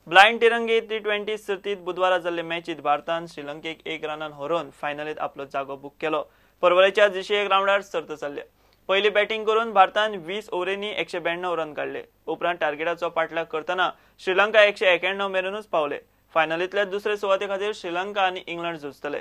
Blind तिरंगी T20 सर्तीत बुधवारा जाल्ले मॅचीत भारतान श्रीलंकेक 1 रनान हरोवन फायनलीत आपलो जागो बुक केलो। पर्वरेच्या 1 राउंडार सर्त चल्ले। पहिली बॅटिंग करून भारतान 20 ओव्हरींनी 192 रन काडले। उपरांत टार्गेटाचो पाठलाग करतना श्रीलंका 191 मेरेनूच पावले। फायनलीतल्या दुसरे सुवाते खातीर श्रीलंका आनी इंग्लंड झुजतले।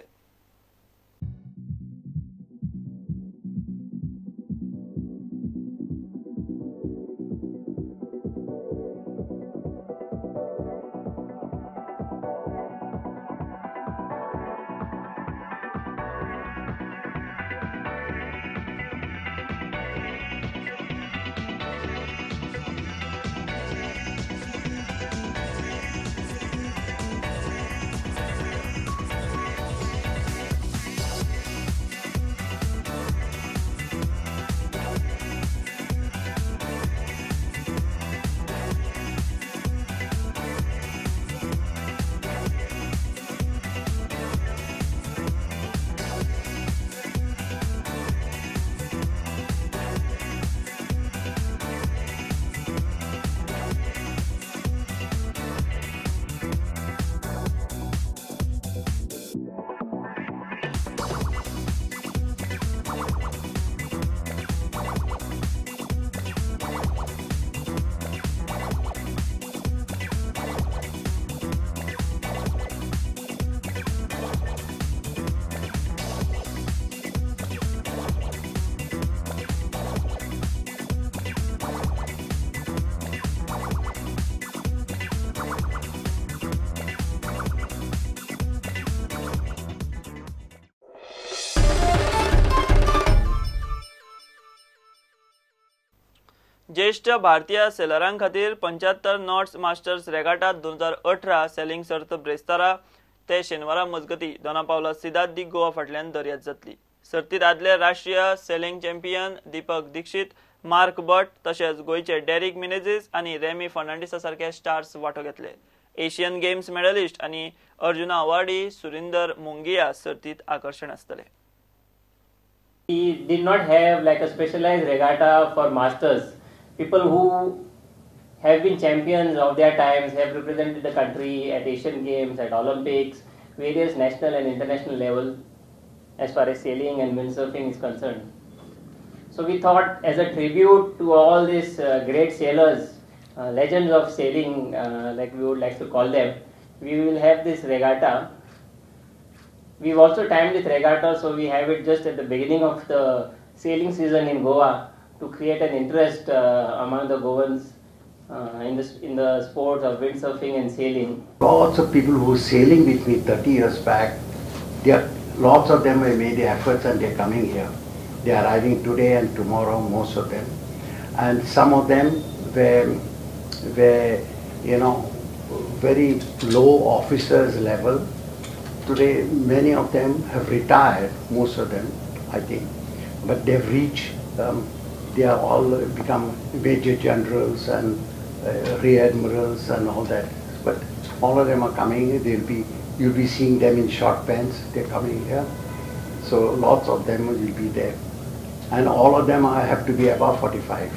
ज्येष्ठ भारतीय सेलरां खातीर 75 नॉट्स मास्टर्स रेगाटा 2018 सेलिंग सर्त ब्रेस्तारा ते शेनवारा मजगती दोनापावला सिदात दी गोवा फाटल्यान दर्यात जातली। सर्तीत आदले राष्ट्रीय sailing champion Deepak Dixit, Mark बट तशेंच गोयचे डेरिक मिनेझीस आनी रेमी फर्नांडीसा सारखे स्टार्स वांटो घेतले। एशियन गेम्स मेडलिस्ट आनी अर्जुना अवॉर्डी सुरिंदर मुंगिया सर्तीत आकर्षण आसतले। He did not have like a specialized regatta for masters. People who have been champions of their times have represented the country at Asian Games, at Olympics, various national and international level as far as sailing and windsurfing is concerned. So we thought, as a tribute to all these great sailors, legends of sailing, like we would like to call them, we will have this regatta. We've also timed this regatta, so we have it just at the beginning of the sailing season in Goa to create an interest among the Goans in the sports of windsurfing and sailing. Lots of people who were sailing with me 30 years back, lots of them have made the efforts and they're coming here. They're arriving today and tomorrow, most of them. And some of them were very low officers level. Today, many of them have retired, most of them, I think. But they've reached, they are all become major generals and rear admirals and all that. But all of them are coming. You'll be seeing them in short pants. They're coming here. So lots of them will be there, and all of them have to be above 45.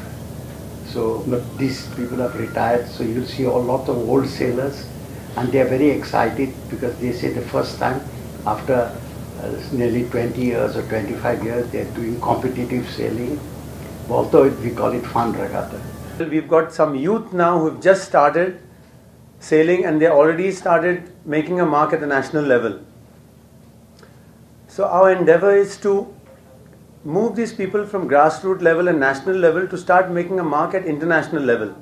So, but these people have retired. So you'll see lots of old sailors, and they are very excited because they say the first time after nearly 20 years or 25 years they're doing competitive sailing. Although we call it fun regatta. We've got some youth now who've just started sailing and they already started making a mark at the national level. So our endeavor is to move these people from grassroots level and national level to start making a mark at international level.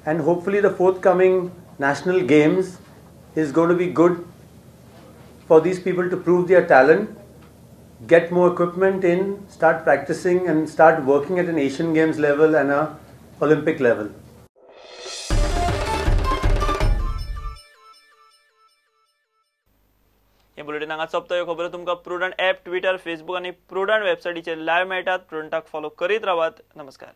And hopefully the forthcoming national games is going to be good for these people to prove their talent, get more equipment in, start practicing and start working at an Asian Games level and a Olympic level. हे bulletin हांगा सोंपता। ह्यो खबरो तुमकां Prudent app, Twitter, Facebook आनी Prudent वेबसायटीचेर live मेळटात। प्रुडंटाक फॉलो करीत रावात। नमस्कार।